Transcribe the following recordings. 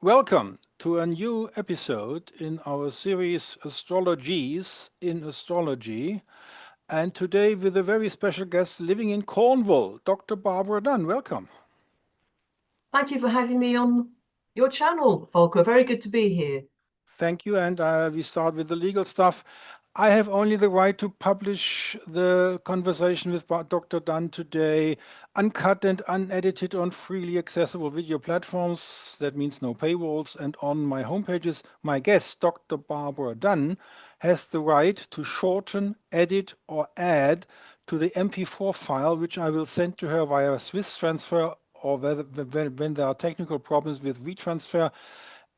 Welcome to a new episode in our series Astrologies in Astrology. And today with a very special guest living in Cornwall, Dr. Barbara Dunn. Welcome. Thank you for having me on your channel, Volker. Very good to be here. Thank you. And we start with the legal stuff. I have only the right to publish the conversation with Dr. Dunn today, uncut and unedited on freely accessible video platforms. That means no paywalls. And on my homepages, my guest, Dr. Barbara Dunn, has the right to shorten, edit, or add to the MP4 file, which I will send to her via Swiss transfer or when there are technical problems with WeTransfer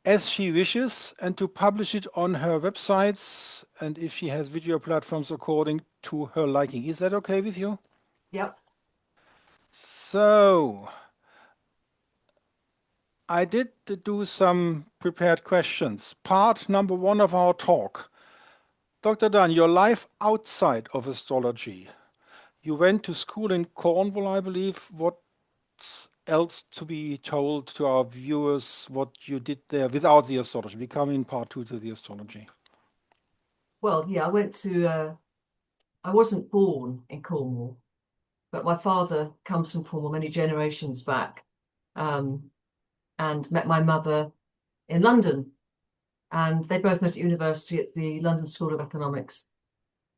as she wishes, and to publish it on her websites and if she has video platforms according to her liking. Is that okay with you? Yep. So, I did do some prepared questions. Part number one of our talk. Dr. Dunn, your life outside of astrology. You went to school in Cornwall, I believe. What else to be told to our viewers what you did there without the astrology? We come in part two to the astrology. Well, yeah, I wasn't born in Cornwall, but my father comes from Cornwall many generations back, um, and met my mother in London. And they both met at university at the London School of Economics.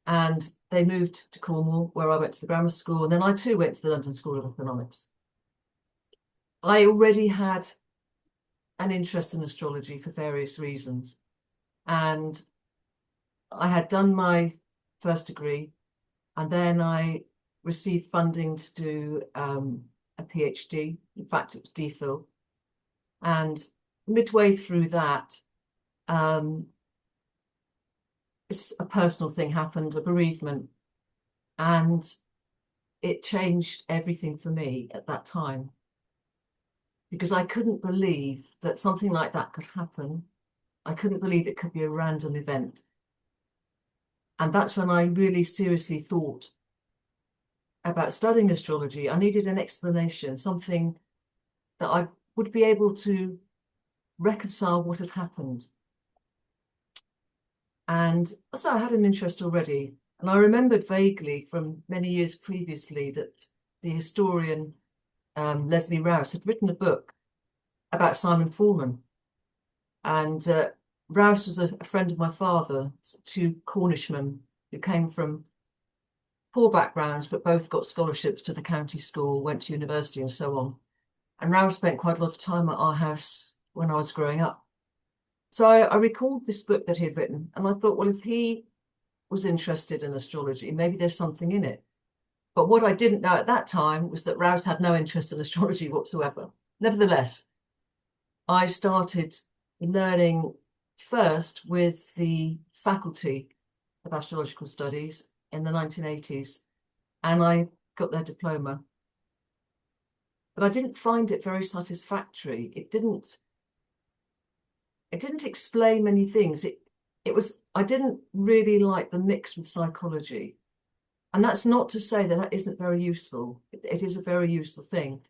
And they moved to Cornwall, where I went to the grammar school. And then I too went to the London School of Economics. I already had an interest in astrology for various reasons. And I had done my first degree, and then I received funding to do a PhD. In fact, it was DPhil. And midway through that, um, a personal thing happened, a bereavement, and it changed everything for me at that time because I couldn't believe that something like that could happen. I couldn't believe it could be a random event. And that's when I really seriously thought about studying astrology. I needed an explanation, something that I would be able to reconcile what had happened. And so I had an interest already. And I remembered vaguely from many years previously that the historian Leslie Rouse had written a book about Simon Foreman. And Rouse was a friend of my father, two Cornishmen who came from poor backgrounds, but both got scholarships to the county school, went to university and so on. And Rouse spent quite a lot of time at our house when I was growing up. So I recalled this book that he had written, and I thought, well, if he was interested in astrology, maybe there's something in it. But what I didn't know at that time was that Rouse had no interest in astrology whatsoever. Nevertheless, I started learning first with the Faculty of Astrological Studies in the 1980s, and I got their diploma. But I didn't find it very satisfactory. It didn't explain many things. I didn't really like the mix with psychology. And that's not to say that that isn't very useful. It is a very useful thing.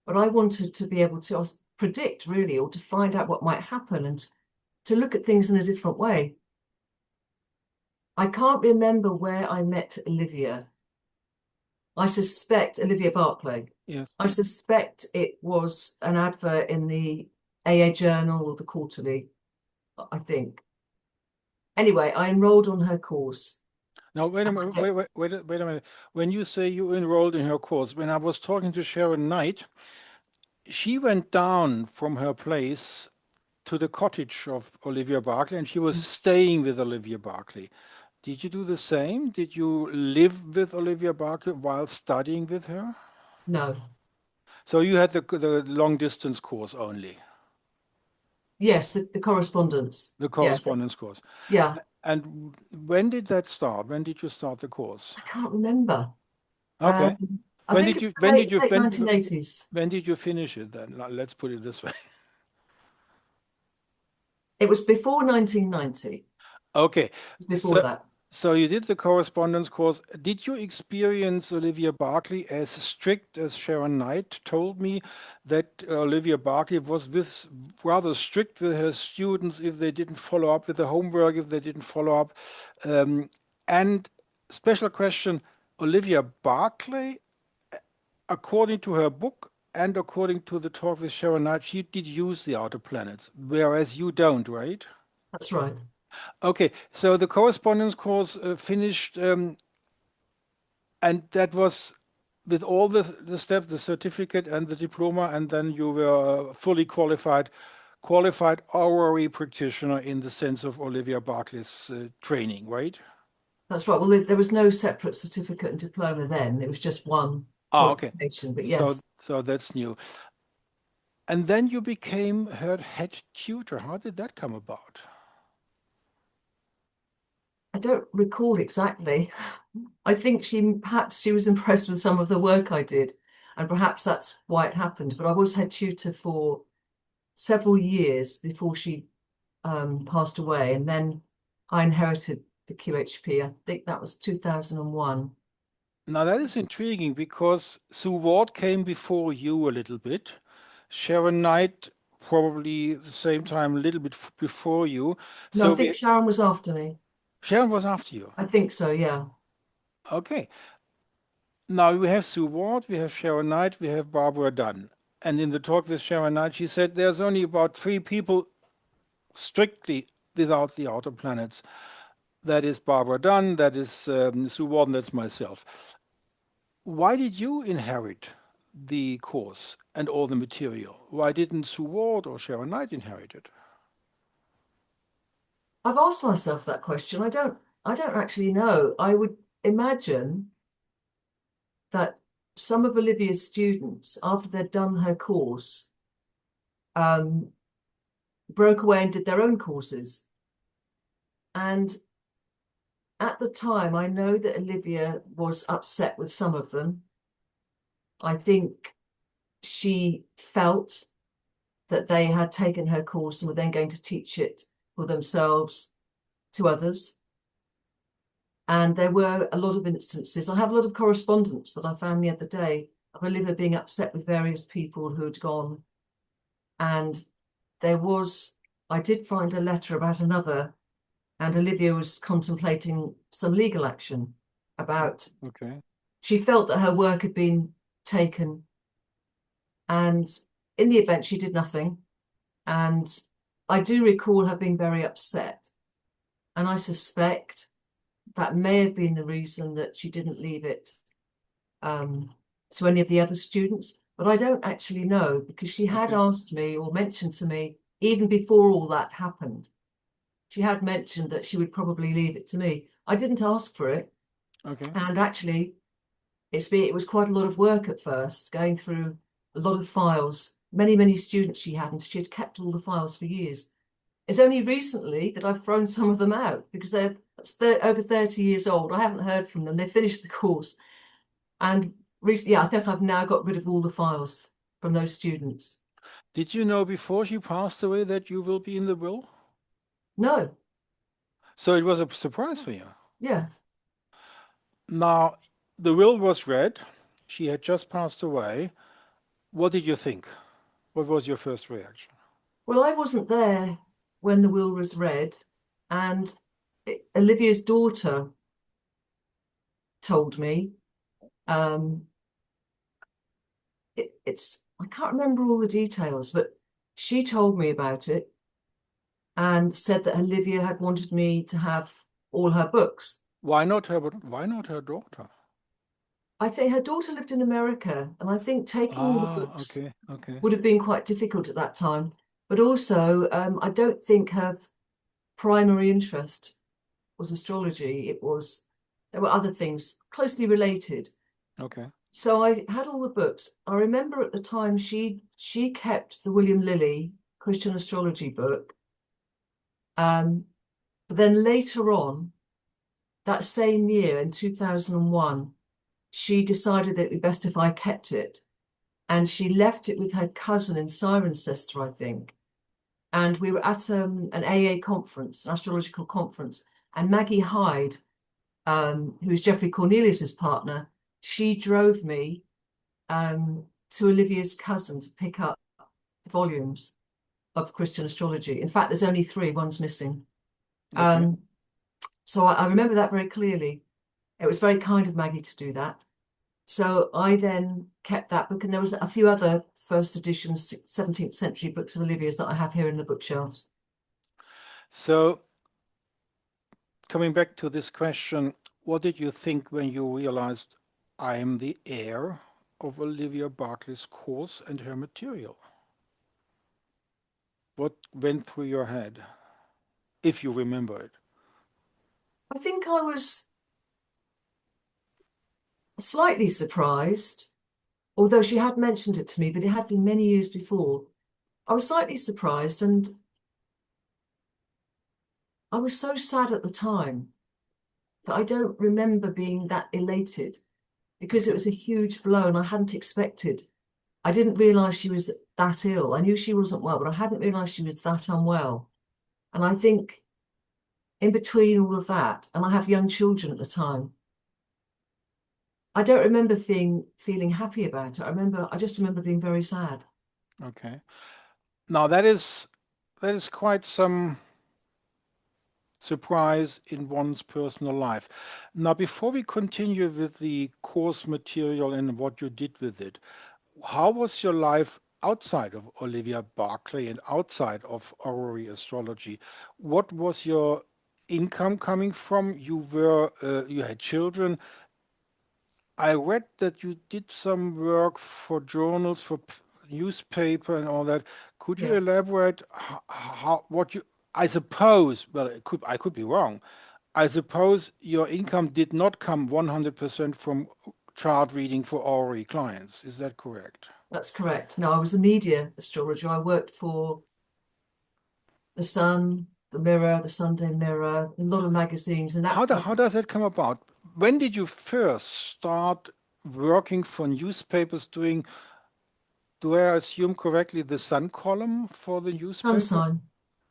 But I wanted to be able to predict really, or to find out what might happen and to look at things in a different way. I can't remember where I met Olivia. I suspect Olivia Barclay. Yes. I suspect it was an advert in the AA Journal or the Quarterly, I think. Anyway, I enrolled on her course. Now, wait a And I minute, don't, wait a minute. When you say you enrolled in her course, when I was talking to Sharon Knight, she went down from her place to the cottage of Olivia Barclay and she was staying with Olivia Barclay. Did you do the same? Did you live with Olivia Barclay while studying with her? no. So you had the long distance course only, Yes, the correspondence. the Yes. correspondence course. Yeah. And when did that start? When did you start the course? I can't remember. Okay. I think it was late 1980s. When did you finish it then? Let's put it this way. It was before 1990. It Okay. was before So that. So you did the correspondence course. Did you experience Olivia Barclay as strict as Sharon Knight told me that Olivia Barclay was rather strict with her students if they didn't follow up with the homework, if they didn't follow up? Um, and special question, Olivia Barclay, according to her book and according to the talk with Sharon Knight, she did use the outer planets, whereas you don't, right? That's right. Okay, so the correspondence course finished, and that was with all the steps, the certificate and the diploma, and then you were fully qualified horary practitioner in the sense of Olivia Barclay's training, right? That's right. Well, there was no separate certificate and diploma then. It was just one Ah, okay. qualification. But So yes, so that's new. And then you became her head tutor. How did that come about? I don't recall exactly. I think perhaps she was impressed with some of the work I did, and perhaps that's why it happened. But I was head tutor for several years before she passed away, and then I inherited the QHP. I think that was 2001. Now that is intriguing because Sue Ward came before you a little bit. Sharon Knight probably the same time, a little bit before you. No, I So think Sharon was after me. Sharon was after you. I think so, yeah. Okay. Now we have Sue Ward, we have Sharon Knight, we have Barbara Dunn. And in the talk with Sharon Knight, she said there's only about three people strictly without the outer planets. That is Barbara Dunn, that is Sue Ward, and that's myself. Why did you inherit the course and all the material? Why didn't Sue Ward or Sharon Knight inherit it? I've asked myself that question. I don't actually know. I would imagine that some of Olivia's students, after they'd done her course, um, broke away and did their own courses. And at the time, I know that Olivia was upset with some of them. I think she felt that they had taken her course and were then going to teach it for themselves to others. And there were a lot of instances. I have a lot of correspondence that I found the other day of Olivia being upset with various people who'd gone. And I did find a letter about another, and Olivia was contemplating some legal action about, Okay. she felt that her work had been taken. And in the event, she did nothing. And I do recall her being very upset. And I suspect that may have been the reason that she didn't leave it to any of the other students. But I don't actually know because she had Okay. asked me or mentioned to me, even before all that happened, she had mentioned that she would probably leave it to me. I didn't ask for it. Okay. And actually, it was quite a lot of work at first, going through a lot of files, many students she had, and she had kept all the files for years. It's only recently that I've thrown some of them out because they're over 30 years old. I haven't heard from them. They finished the course. And recently, yeah, I think I've now got rid of all the files from those students. Did you know before she passed away that you will be in the will? No, So it was a surprise for you. yeah. Now, the will was read. She had just passed away. What did you think? What was your first reaction? Well, I wasn't there when the will was read, and Olivia's daughter told me. Um, I can't remember all the details, but she told me about it and said that Olivia had wanted me to have all her books. Why not her daughter? I think her daughter lived in America, and I think taking all the Ah, books okay, okay, would have been quite difficult at that time. But also, I don't think her primary interest was astrology. There were other things closely related. okay. So I had all the books. I remember at the time she kept the William Lilly Christian astrology book. But then later on, that same year in 2001, she decided that it would be best if I kept it. And she left it with her cousin in Cirencester, I think. And we were at an AA conference, an astrological conference, and Maggie Hyde who's Geoffrey Cornelius's partner, she drove me to Olivia's cousin to pick up the volumes of Christian astrology. In fact, there's only three, one's missing. Okay. Um, so I remember that very clearly. It was very kind of Maggie to do that. So I then kept that book, and there was a few other first edition 17th century books of Olivia's that I have here in the bookshelves. So coming back to this question, what did you think when you realized I am the heir of Olivia Barclay's course and her material? What went through your head, if you remember it? I think I was slightly surprised, although she had mentioned it to me, but it had been many years before. I was slightly surprised, and I was so sad at the time that I don't remember being that elated because it Okay. was a huge blow and I hadn't expected. I didn't realize she was that ill. I knew she wasn't well, but I hadn't realized she was that unwell. And I think in between all of that, and I have young children at the time, I don't remember feeling happy about it. I just remember being very sad. Okay. Now that is quite some surprise in one's personal life. Now, before we continue with the course material and what you did with it, how was your life outside of Olivia Barclay and outside of Horary Astrology? What was your income coming from? You had children. I read that you did some work for journals, for newspaper and all that. Could you Yeah, elaborate what you, I suppose, well, I could be wrong. I suppose your income did not come 100% from chart reading for Ori clients. Is that correct? that's correct. No, I was a media astrologer. I worked for The Sun, The Mirror, The Sunday Mirror, a lot of magazines, and that How does that come about? When did you first start working for newspapers doing, do I assume correctly, the Sun column for the sun newspaper? sign.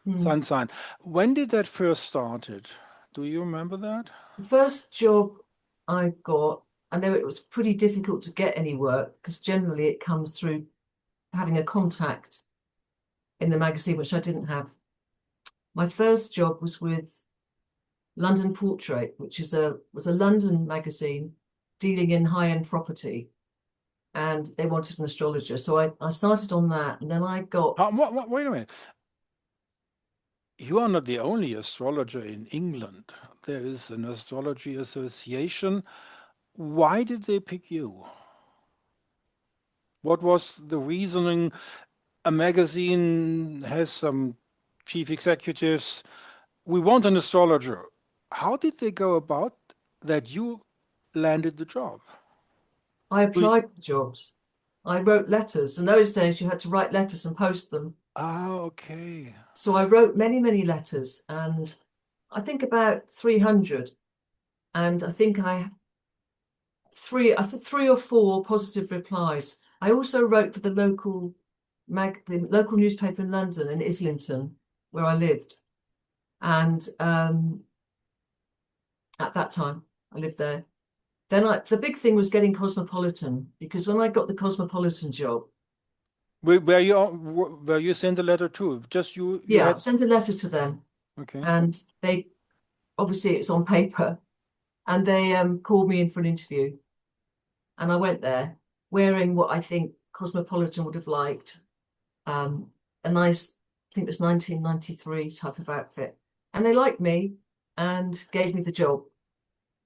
Hmm. Sunshine. When did that first started? Do you remember that? The first job I got, I know it was pretty difficult to get any work because generally it comes through having a contact in the magazine, which I didn't have. My first job was with London Portrait, which was a London magazine dealing in high-end property, and they wanted an astrologer. So I started on that, and then I got Wait a minute. You are not the only astrologer in England. There is an astrology association. Why did they pick you? What was the reasoning? A magazine has some chief executives. We want an astrologer. How did they go about that you landed the job? I We- applied for jobs. I wrote letters. In those days, you had to write letters and post them. Okay. So I wrote many, many letters, and I think about 300. And I think three or four positive replies. I also wrote for the local newspaper in London, in Islington, where I lived. And at that time, I lived there. The big thing was getting Cosmopolitan, because when I got the Cosmopolitan job, Where you sent a letter to? Just you yeah, I had, sent a letter to them, okay. and they obviously it's on paper, and they called me in for an interview, and I went there wearing what I think Cosmopolitan would have liked, um, a nice, I think it was 1993 type of outfit, and they liked me and gave me the job,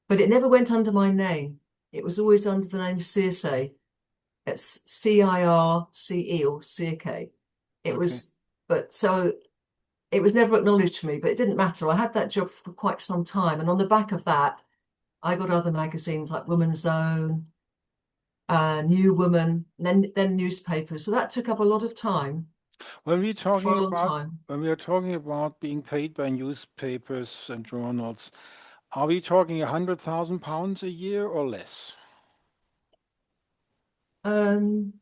but it never went under my name. It was always under the name Circe. It's Circe or Circe. It Okay. was, but so it was never acknowledged to me, but it didn't matter. I had that job for quite some time. And on the back of that, I got other magazines like Woman's Zone, New Woman, and then newspapers. So that took up a lot of time When we're for talking a long about time. when we are talking about being paid by newspapers and journals, are we talking 100,000 pounds a year or less? Um,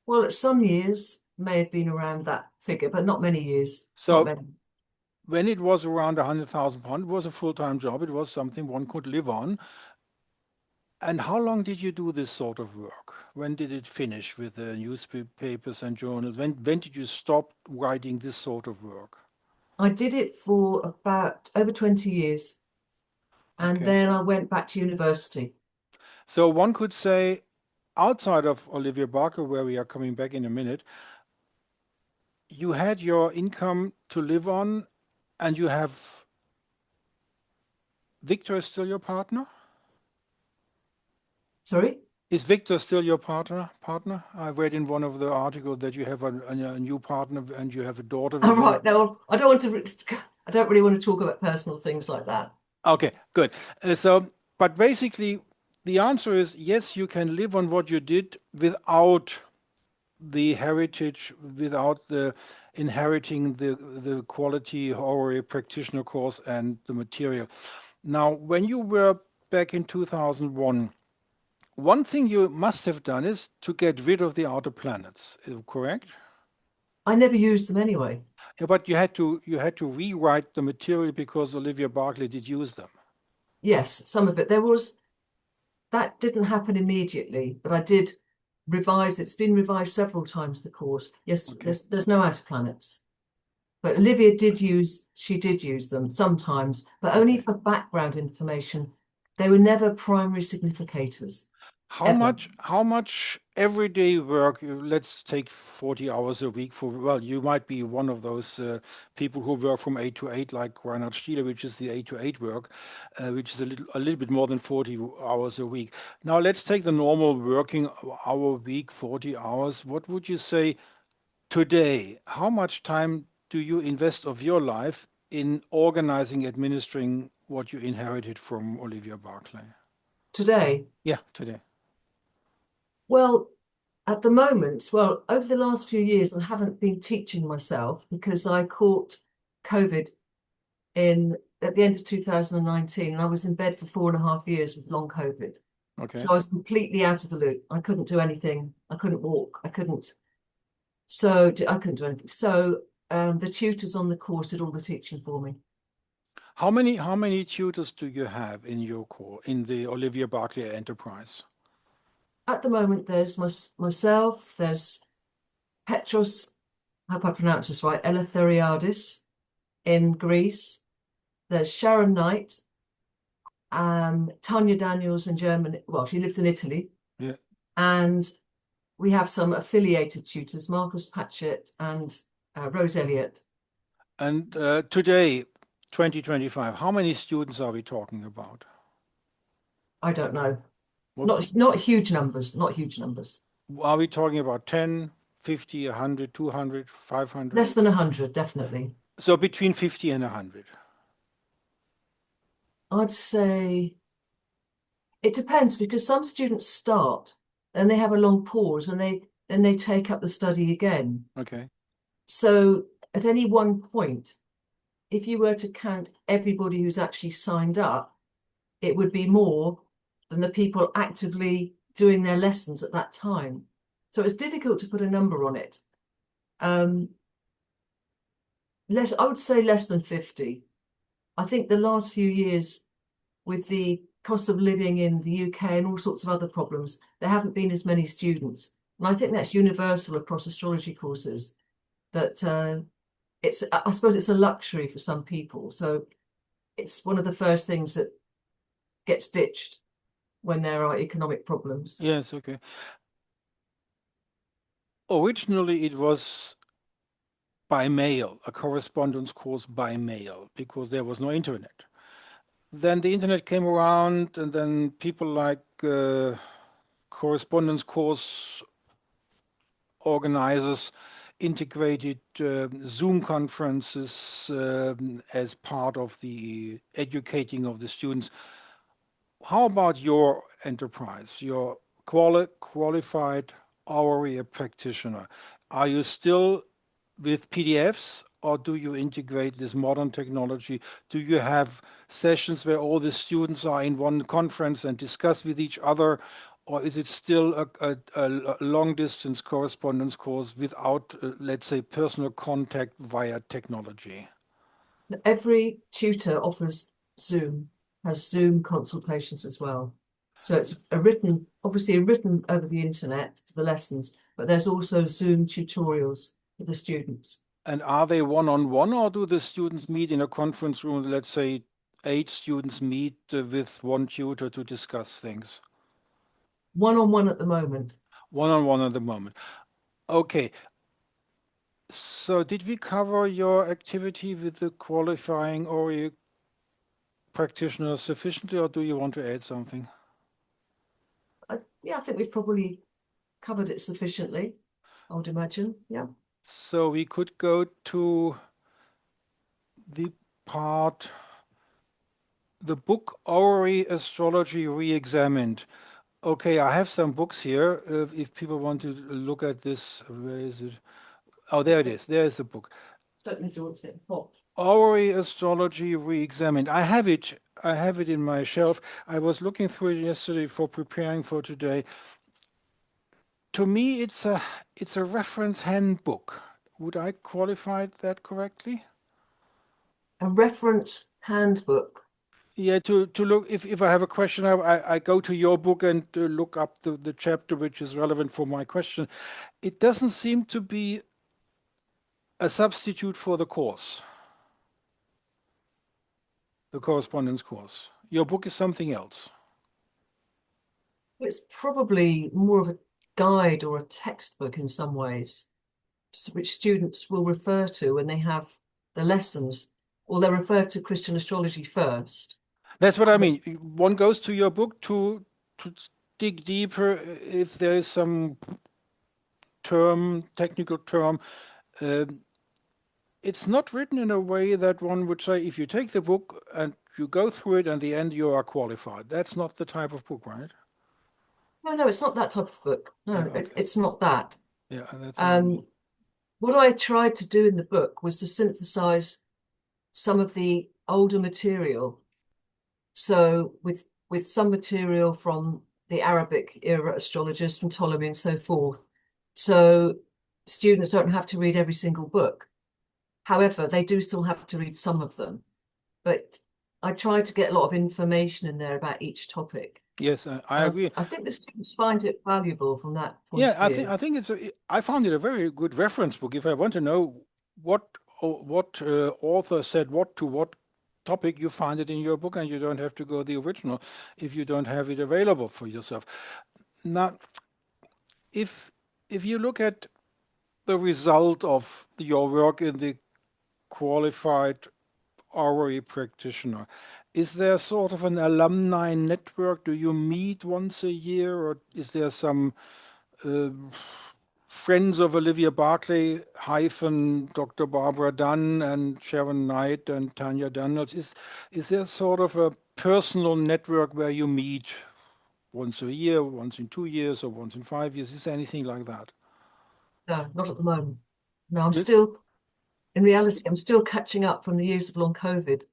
well, at some years may have been around that figure, but not many years, not So many. when it was around 100,000 pounds, it was a full-time job. It was something one could live on. And how long did you do this sort of work? When did it finish with the newspapers and journals? When did you stop writing this sort of work? I did it for about over 20 years, and Okay. then I went back to university. So one could say, outside of Olivia Barker, where we are coming back in a minute, you had your income to live on, and you have Victor is still your partner? Sorry? Is Victor still your partner? I read in one of the articles that you have a new partner and you have a daughter All with him. right, now I don't want to, I don't really want to talk about personal things like that. Okay, good. But basically, the answer is yes, you can live on what you did without the heritage, without the inheriting the quality horary practitioner course and the material. Now, when you were back in 2001, one thing you must have done is to get rid of the outer planets, correct? I never used them anyway. Yeah, but you had to rewrite the material because Olivia Barclay did use them. Yes, some of it. There was, that didn't happen immediately, but I did revise it. It's been revised several times, the course. Yes, Okay. there's no outer planets. But Olivia she did use them sometimes, but only Okay. for background information. They were never primary significators, How ever. much how much everyday work, let's take 40 hours a week for, well, you might be one of those people who work from 8 to 8 like Reinhard Stieler, which is the 8 to 8 work, which is a little bit more than 40 hours a week. Now let's take the normal working hour week, 40 hours. What would you say today? How much time do you invest of your life in organizing, administering what you inherited from Olivia Barclay? Today, Yeah, today. well, at the moment, well, over the last few years, I haven't been teaching myself because I caught COVID in at the end of 2019, and I was in bed for 4.5 years with long COVID. Okay. So I was completely out of the loop. I couldn't do anything. I couldn't walk. I couldn't do anything. So the tutors on the course did all the teaching for me. How many tutors do you have in your core in the Olivia Barclay enterprise? At the moment, there's myself, there's Petros, I hope I pronounce this right, Eleftheriadis in Greece. There's Sharon Knight, Tanya Daniels in Germany. Well, she lives in Italy. Yeah. And we have some affiliated tutors, Marcus Patchett and Rose Elliott. And today, 2025, how many students are we talking about? I don't know. What, Not huge numbers, not huge numbers. are we talking about 10, 50, 100, 200, 500? Less than 100, definitely. So between 50 and 100. I'd say it depends because some students start and they have a long pause and they take up the study again. Okay. So at any one point, if you were to count everybody who's actually signed up, it would be more than the people actively doing their lessons at that time. So it's difficult to put a number on it. Um, I would say less than 50. I think the last few years, with the cost of living in the UK and all sorts of other problems, there haven't been as many students. And I think that's universal across astrology courses, that I suppose it's a luxury for some people. So it's one of the first things that gets ditched when there are economic problems. Yes, okay. Originally, it was by mail, a correspondence course by mail, because there was no internet. Then the internet came around, and then people like correspondence course organizers integrated Zoom conferences as part of the educating of the students. How about your enterprise, your qualified hourly practitioner? Are you still with PDFs or do you integrate this modern technology? Do you have sessions where all the students are in one conference and discuss with each other? Or is it still a long distance correspondence course without, let's say, personal contact via technology? Every tutor offers Zoom, has Zoom consultations as well. So it's obviously written over the internet for the lessons, but there's also Zoom tutorials for the students. And are they one-on-one, or do the students meet in a conference room? Let's say 8 students meet with one tutor to discuss things. One-on-one at the moment. One-on-one at the moment. Okay. So did we cover your activity with the qualifying Horary practitioner sufficiently, or do you want to add something? Yeah, I think we've probably covered it sufficiently, I would imagine. Yeah. So we could go to the part, the book Horary Astrology Re-examined. Okay, I have some books here. If people want to look at this, where is it? Oh, there it is. There is the book. Certainly do want to get hot. Horary Astrology Re-examined. I have it. I have it in my shelf. I was looking through it yesterday for preparing for today. To me, it's a reference handbook. Would I qualify that correctly? A reference handbook. Yeah, to look if I have a question, I go to your book and look up the chapter which is relevant for my question. It doesn't seem to be a substitute for the course, the correspondence course. Your book is something else. It's probably more of a guide or a textbook in some ways, which students will refer to when they have the lessons, or they'll refer to Christian astrology first. That's what I mean. One goes to your book to dig deeper if there is some technical term. Uh, it's not written in a way that one would say if you take the book and you go through it and the end you are qualified. That's not the type of book, right? No, no, it's not that type of book. Yeah, No, okay. it's not that. Yeah, that's what I mean. Um, what I tried to do in the book was to synthesize some of the older material. So with some material from the Arabic era astrologers, from Ptolemy and so forth. So students don't have to read every single book. However, they do still have to read some of them. But I tried to get a lot of information in there about each topic. Yes, I And agree. I think the students find it valuable from that point Yeah, of I think view. I think I found it a very good reference book. If I want to know what author said what to what topic, you find it in your book, and you don't have to go the original if you don't have it available for yourself. Now, if if you look at the result of your work in the qualified Horary practitioner, is there sort of an alumni network? Do you meet once a year, or is there some uh, friends of Olivia Barclay hyphen Dr. Barbara Dunn and Sharon Knight and Tanya Daniels? Is there sort of a personal network where you meet once a year, once in 2 years, or once in 5 years? Is there anything like that? No, not at the moment. No, I'm Yes. still, in reality, I'm still catching up from the years of long COVID.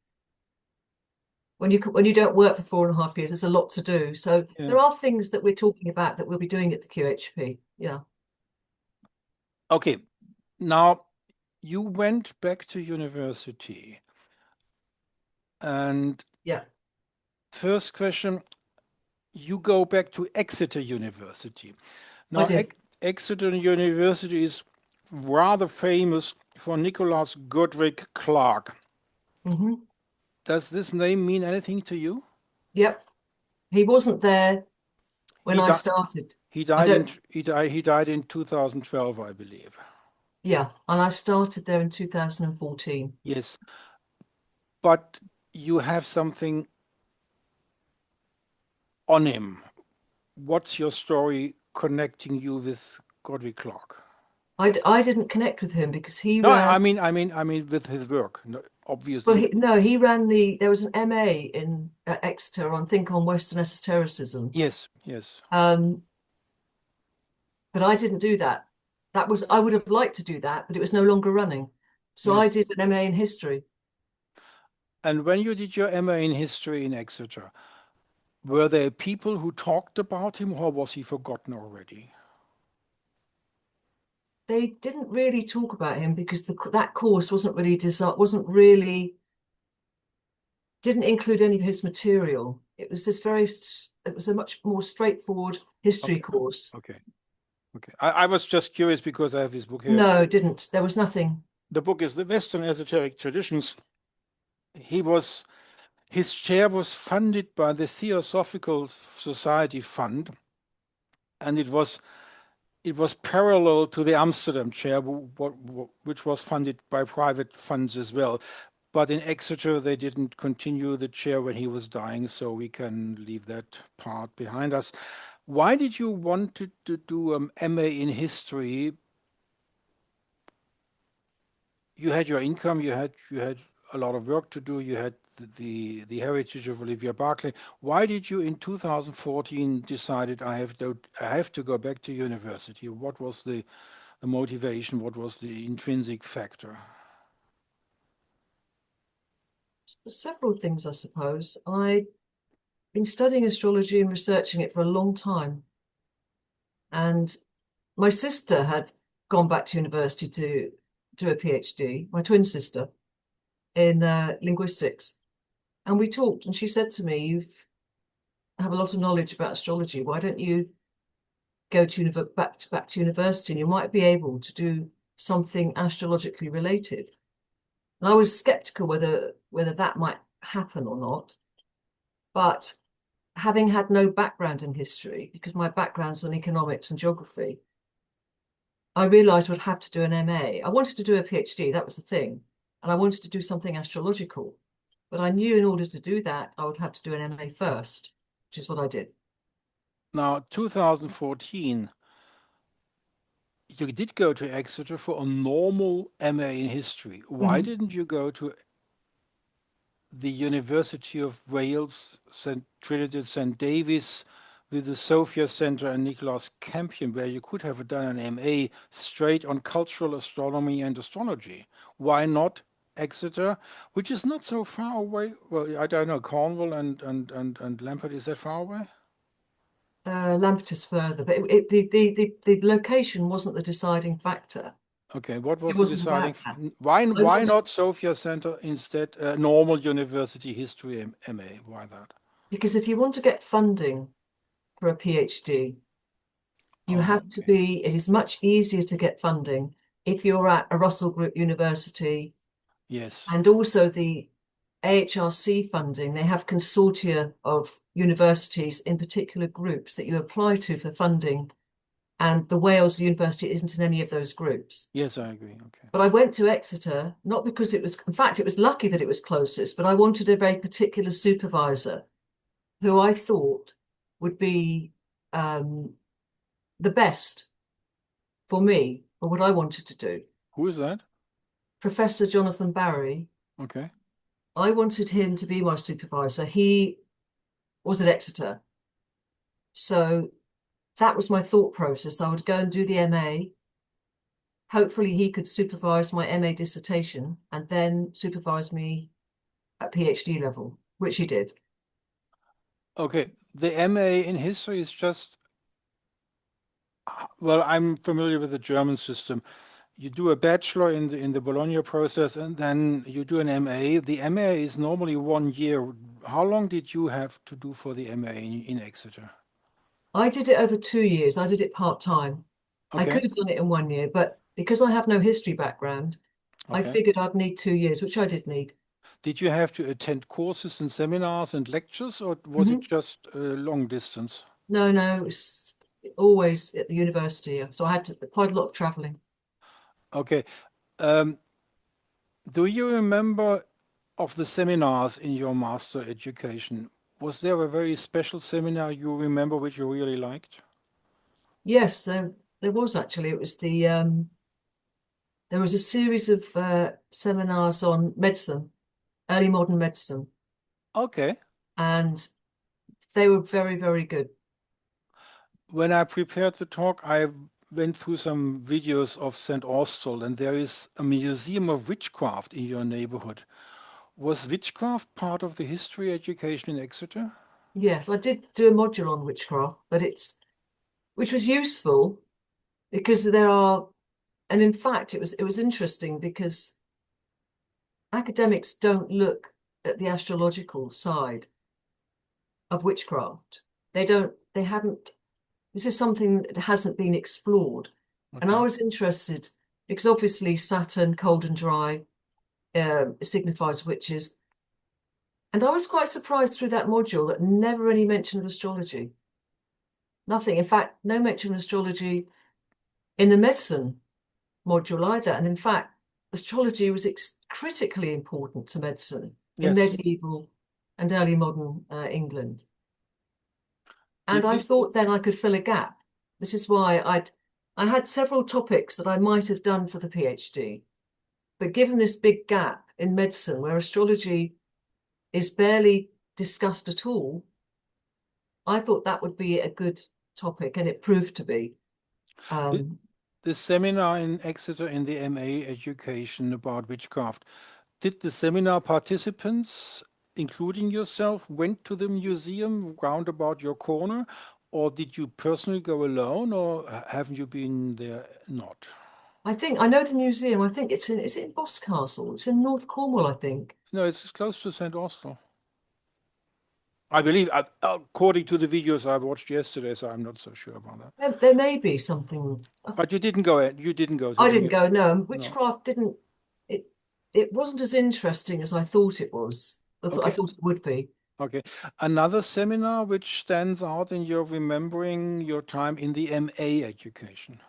When you don't work for 4.5 years, there's a lot to do. So Yeah. there are things that we're talking about that we'll be doing at the QHP. Yeah. Okay. Now you went back to university, and Yeah, first question, you go back to Exeter University. I Now, did. Exeter University is rather famous for Nicholas Godric Clark. Hmm. Does this name mean anything to you? Yep. He wasn't there when He I died. started. He I died in don't, he died in 2012, I believe. yeah. And I started there in 2014. Yes, but you have something on him. What's your story connecting you with Godric Clark? I didn't connect with him because he No, ran, I mean with his work. No, well, obviously, no, he ran there was an MA in at Exeter on Think on Western Esotericism. yes, yes, Um, but I didn't do that. I would have liked to do that, but it was no longer running. So I yes. did an MA in history. And when you did your MA in history in Exeter, were there people who talked about him, or was he forgotten already? They didn't really talk about him because that course wasn't really didn't include any of his material. It was it was a much more straightforward history Okay, course. okay, okay. I was just curious because I have this book here. No, it didn't. There was nothing. The book is The Western Esoteric Traditions. He was, his chair was funded by the Theosophical Society Fund, and it was parallel to the Amsterdam chair, which was funded by private funds as well. But in Exeter, they didn't continue the chair when he was dying, so we can leave that part behind us. Why did you want to do MA in history? You had your income, you had a lot of work to do, you had the heritage of Olivia Barclay. Why did you in 2014 decided I have to go back to university? What was the motivation? What was the intrinsic factor? Several things, I suppose. I've been studying astrology and researching it for a long time. And my sister had gone back to university to do a PhD, my twin sister, in linguistics. And we talked, and she said to me, "You have a lot of knowledge about astrology. Why don't you go to back to university, and you might be able to do something astrologically related?" And I was skeptical whether that might happen or not. But having had no background in history, because my background's on economics and geography, I realised I'd have to do an MA. I wanted to do a PhD, that was the thing. And I wanted to do something astrological. But I knew in order to do that, I would have to do an MA first, which is what I did. Now, 2014, you did go to Exeter for a normal MA in history. Why Mhm. didn't you go to the University of Wales, St. Trinidad, St. Davis, with the Sophia Center and Nicholas Campion, where you could have done an MA straight on cultural astronomy and astrology? Why not Exeter, which is not so far away? Well, I don't know, Cornwall and Lampert, is that far away? Lampeter is further, but the location wasn't the deciding factor. Okay, what It was the wasn't deciding? about that. I Why wanted not Sophia Center instead? Normal university history MA. Why that? because if you want to get funding for a PhD, you Oh, have to okay. be, it is much easier to get funding if you're at a Russell Group university, Yes. and also the AHRC funding. They have consortia of universities in particular groups that you apply to for funding, and the Wales University isn't in any of those groups. Yes, I agree. Okay. But I went to Exeter, not because it was, in fact, it was lucky that it was closest, but I wanted a very particular supervisor who I thought would be um, the best for me, for what I wanted to do. Who is that? Professor Jonathan Barry, Okay. I wanted him to be my supervisor. He was at Exeter. So that was my thought process. I would go and do the MA. Hopefully, he could supervise my MA dissertation and then supervise me at PhD level, which he did. Okay. The MA in history is just, well, I'm familiar with the German system. You do a bachelor in the Bologna process, and then you do an MA. The MA is normally 1 year. How long did you have to do for the MA in Exeter? I did it over 2 years. I did it part-time. I Okay. could have done it in 1 year, but because I have no history background, I Okay. figured I'd need 2 years, which I did need. Did you have to attend courses and seminars and lectures, or was it Mhm. just long distance? No, no, it was always at the university. So I had quite a lot of traveling. Okay. Um, do you remember of the seminars in your master education? Was there a very special seminar you remember which you really liked? Yes, there was actually. It was there was a series of seminars on medicine, early modern medicine, Okay. and they were very, very good. When I prepared the talk, I went through some videos of St. Austell, and there is a museum of witchcraft in your neighborhood. Was witchcraft part of the history education in Exeter? Yes, I did do a module on witchcraft, but which was useful because there are, and in fact, it was interesting because academics don't look at the astrological side of witchcraft. They hadn't, this is something that hasn't been explored. And I Okay. was interested because obviously Saturn, cold and dry, signifies witches. And I was quite surprised through that module that never any mention of astrology. Nothing. In fact, no mention of astrology in the medicine module either. And in fact, astrology was critically important to medicine in Yes. medieval and early modern England. And Did I you, thought then I could fill a gap. This is why I had several topics that I might have done for the PhD. But given this big gap in medicine where astrology is barely discussed at all, I thought that would be a good topic, and it proved to be. the, Um, the seminar in Exeter in the MA education about witchcraft, did the seminar participants, including yourself, went to the museum round about your corner, or did you personally go alone, or haven't you been there? Not. I think I know the museum. I think it's in, is it in Boscastle? It's in North Cornwall, I think. No, it's close to St. Austell. I believe, according to the videos I watched yesterday, so I'm not so sure about that. There may be something. But you didn't go. You didn't go to I the didn't go. No, no. witchcraft didn't. It it wasn't as interesting as I thought it was. I Okay. thought it would be. Okay. Another seminar which stands out in your remembering your time in the MA education.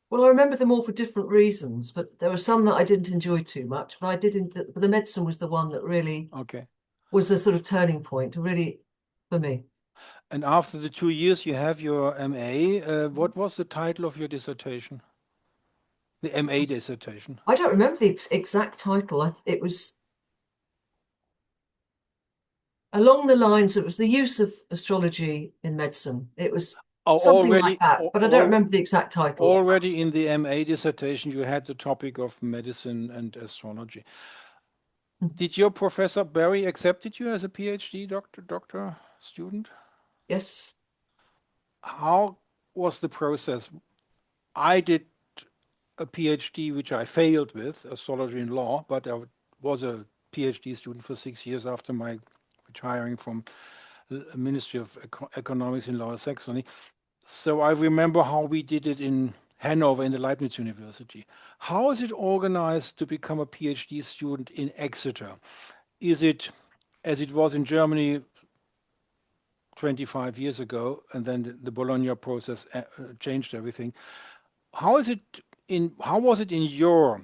Well, I remember them all for different reasons, but there were some that I didn't enjoy too much. But I did. But the medicine was the one that really Okay. was the sort of turning point, really, for me. And after the 2 years you have your MA, what was the title of your dissertation? The MA dissertation. I don't remember the exact title. It was along the lines, it was the use of astrology in medicine. It was Oh, something like that, but I don't remember the exact title. already in the MA dissertation you had the topic of medicine and astrology. Did your professor Barry accepted you as a PhD doctor student? Yes. How was the process? I did a PhD which I failed with, astrology and law, but I was a PhD student for 6 years after my retiring from the Ministry of Economics in Lower Saxony. So I remember how we did it in Hannover in the Leibniz University. How is it organized to become a PhD student in Exeter? Is it as it was in Germany 25 years ago, and then the Bologna process changed everything? How was it in your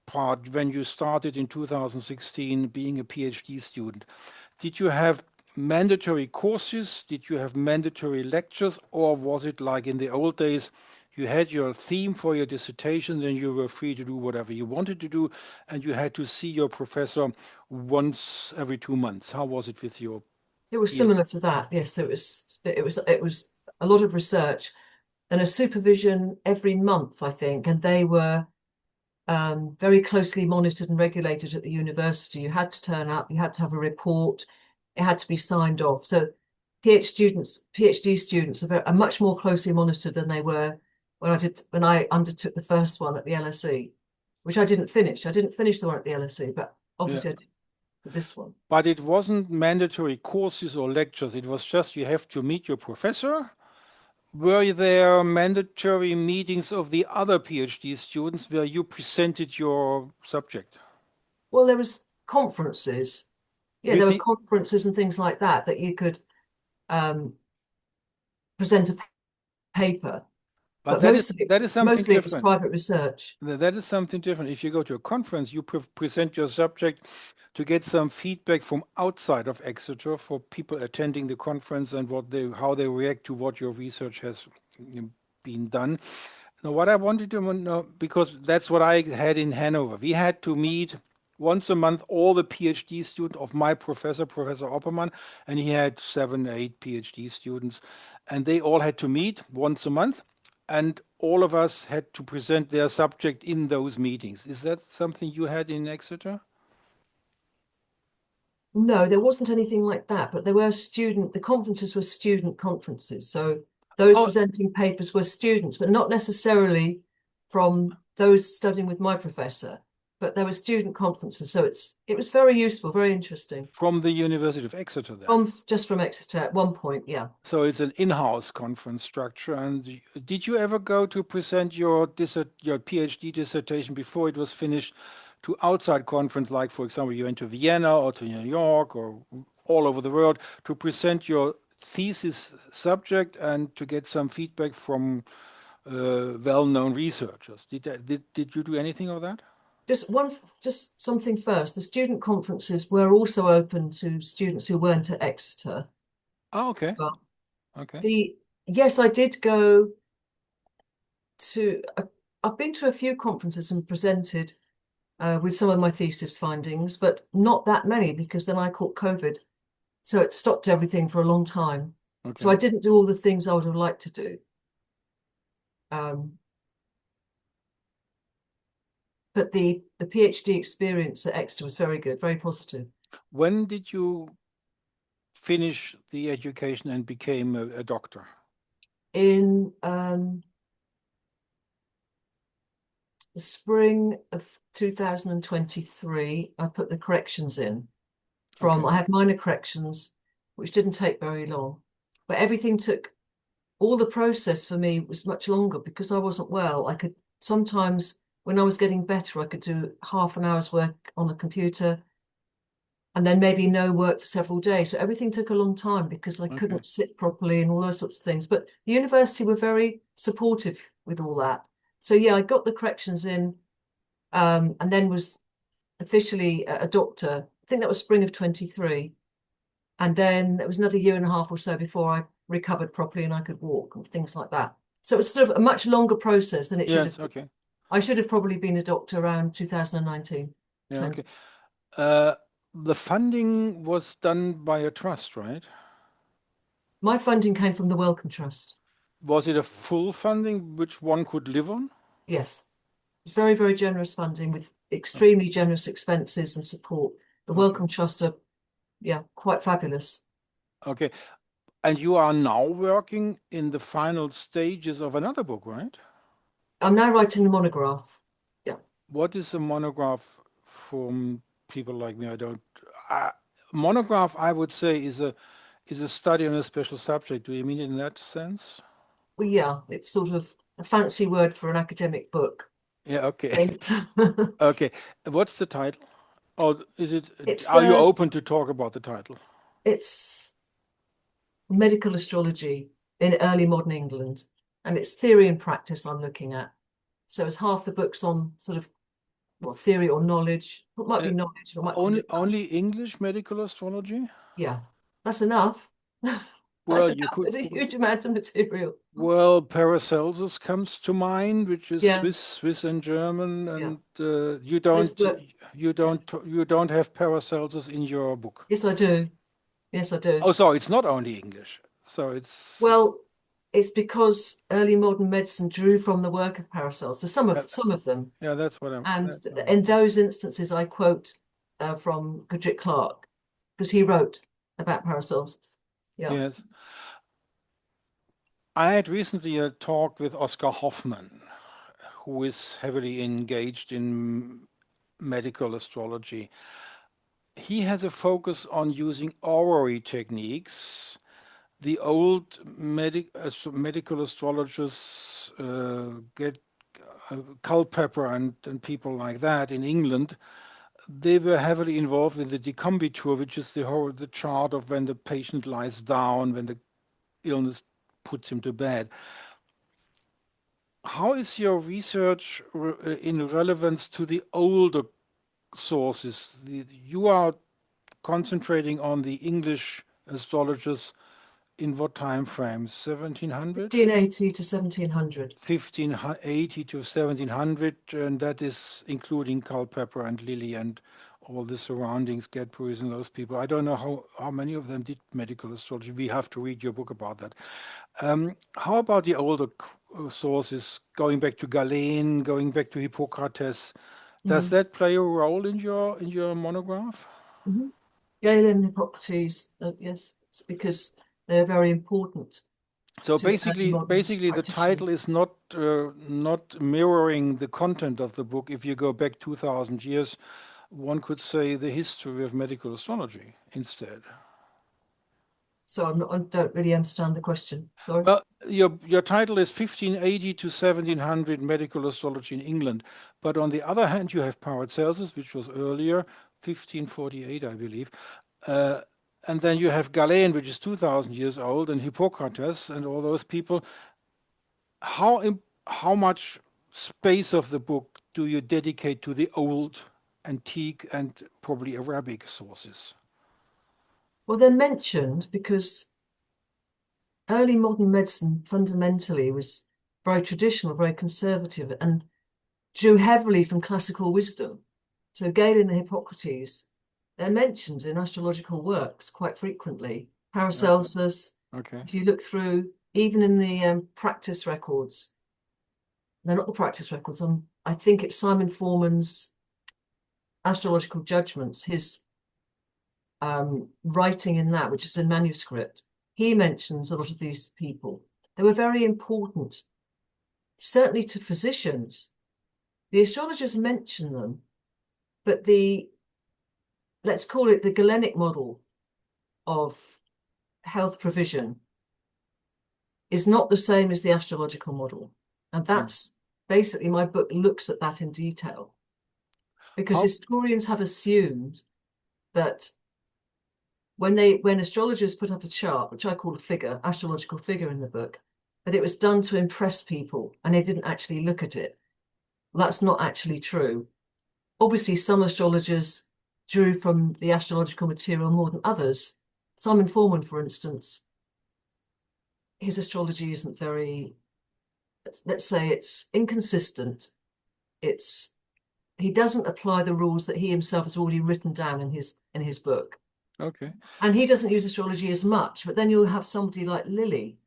part when you started in 2016 being a PhD student? Did you have mandatory courses? Did you have mandatory lectures? Or was it like in the old days, you had your theme for your dissertation, and you were free to do whatever you wanted to do, and you had to see your professor once every 2 months? How was it with your It was PhD? similar to that. Yes, it was a lot of research and a supervision every month, I think, and they were very closely monitored and regulated at the university. You had to turn up, you had to have a report, it had to be signed off. So PhD students are much more closely monitored than they were when I undertook the first one at the LSE, which I didn't finish. I didn't finish the one at the LSE, but Yeah. obviously I did this one. But it wasn't mandatory courses or lectures. It was just you have to meet your professor. Were there mandatory meetings of the other PhD students where you presented your subject Well, there was conferences. Yeah, with there were the? conferences and things like that that you could um, present a paper, But but that is something mostly it was different. private research. That is something different. If you go to a conference, you present your subject to get some feedback from outside of Exeter for people attending the conference and how they react to what your research has been done. Now, what I wanted to know, because that's what I had in Hanover, we had to meet once a month all the PhD students of my professor, Professor Oppermann, and he had 7, 8 PhD students, and they all had to meet once a month, and all of us had to present their subject in those meetings. Is that something you had in Exeter? No, there wasn't anything like that, but the conferences were student conferences. So those Oh, presenting papers were students, but not necessarily from those studying with my professor, but there were student conferences, so it was very useful, very interesting. From the University of Exeter then. Just from Exeter at one point, yeah. So it's an in-house conference structure. And did you ever go to present your PhD dissertation before it was finished to outside conference, like for example, you went to Vienna or to New York or all over the world to present your thesis subject and to get some feedback from well-known researchers? Did you do anything of that? Just something first. The student conferences were also open to students who weren't at Exeter. Oh, okay. But Okay. yes, I did go to. I've been to a few conferences and presented with some of my thesis findings, but not that many because then I caught COVID, so it stopped everything for a long time. So Okay. I didn't do all the things I would have liked to do. Um, but the PhD experience at Exeter was very good, very positive. When did you finish the education and became a doctor? In the spring of 2023, I put the corrections in Okay. I had minor corrections, which didn't take very long, but everything took, all the process for me was much longer because I wasn't well. I could sometimes, when I was getting better, I could do half an hour's work on the computer and then maybe no work for several days. So everything took a long time because I Okay. couldn't sit properly and all those sorts of things. But the university were very supportive with all that. So yeah, I got the corrections in, and then was officially a doctor. I think that was spring of 23. And then it was another year and a half or so before I recovered properly and I could walk and things like that. So it was sort of a much longer process than it should have. Yes. Okay. I should have probably been a doctor around 2019, Yeah. 20. Okay. Uh, the funding was done by a trust, right? My funding came from the Wellcome Trust. Was it a full funding which one could live on? Yes. Very, very generous funding with Oh, extremely generous expenses and support. The okay. Wellcome Trust are, yeah, quite fabulous. Okay. And you are now working in the final stages of another book, right? I'm now writing the monograph. Yeah. What is a monograph from people like me? I don't. Uh, Monograph, I would say, is a study on a special subject. Do you mean it in that sense? Well, yeah, it's sort of a fancy word for an academic book. Yeah. Okay. They- Okay. What's the title? Or is it? It's Are you open to talk about the title? it's medical astrology in early modern England, and it's theory and practice I'm looking at. So it's half the books on sort of what theory or knowledge. It might Uh, be knowledge, or it might be only English medical astrology? yeah, that's enough. That's Well, you enough. could. There's a huge amount of material. Well, Paracelsus comes to mind, which is Yeah, Swiss and German, yeah. and There's work. Yeah. you don't have Paracelsus in your book. Yes, I do. Yes, I do. Oh, sorry, it's not only English. So it's Well, it's because early modern medicine drew from the work of Paracelsus. So uh, some of them, yeah, and that's what I in mean. those instances, I quote from Goodrich Clark because he wrote about Paracelsus. Yeah. Yes, I had recently a talk with Oscar Hoffman, who is heavily engaged in medical astrology. He has a focus on using horary techniques. The old medical astrologers get Culpeper and people like that in England. They were heavily involved in the decumbitur, which is the chart of when the patient lies down, when the illness puts him to bed. How is your research in relevance to the older sources? You are concentrating on the English astrologers in what time frame? 1700? 1580 to 1700. 1580 to 1700, and that is including Culpeper and Lilly and all the surroundings, Gedbrews and those people. I don't know how many of them did medical astrology. We have to read your book about that. How about the older sources, going back to Galen, going back to Hippocrates? Does Mhm. that play a role in your monograph? Mhm. Galen, Hippocrates, yes, it's because they're very important. So to early modern basically, the practitioners. title is not mirroring the content of the book. If you go back 2,000 years, one could say the history of medical astrology instead. So I don't really understand the question. Sorry. Well, your title is 1580 to 1700 medical astrology in England, but on the other hand, you have Paracelsus, which was earlier, 1548, I believe, uh, and then you have Galen, which is 2,000 years old, and Hippocrates, and all those people. How much space of the book do you dedicate to the old, antique, and probably Arabic sources? Well, they're mentioned because early modern medicine fundamentally was very traditional, very conservative, and drew heavily from classical wisdom. So Galen and Hippocrates, they're mentioned in astrological works quite frequently. Okay. Paracelsus, Okay. if you look through, even in the practice records, they're not the practice records. I think it's Simon Forman's astrological judgments, his writing in that, which is in manuscript. He mentions a lot of these people. They were very important, certainly to physicians. The astrologers mention them, but let's call it the Galenic model of health provision is not the same as the astrological model. And Mm. that's basically my book looks at that in detail because How historians have assumed that when astrologers put up a chart, which I call a figure, astrological figure in the book, that it was done to impress people and they didn't actually look at it. Well, that's not actually true. Obviously, some astrologers drew from the astrological material more than others. Simon Forman, for instance, his astrology isn't very, let's say it's inconsistent. It's he doesn't apply the rules that he himself has already written down in his book. okay. And he doesn't use astrology as much, but then you'll have somebody like Lilly,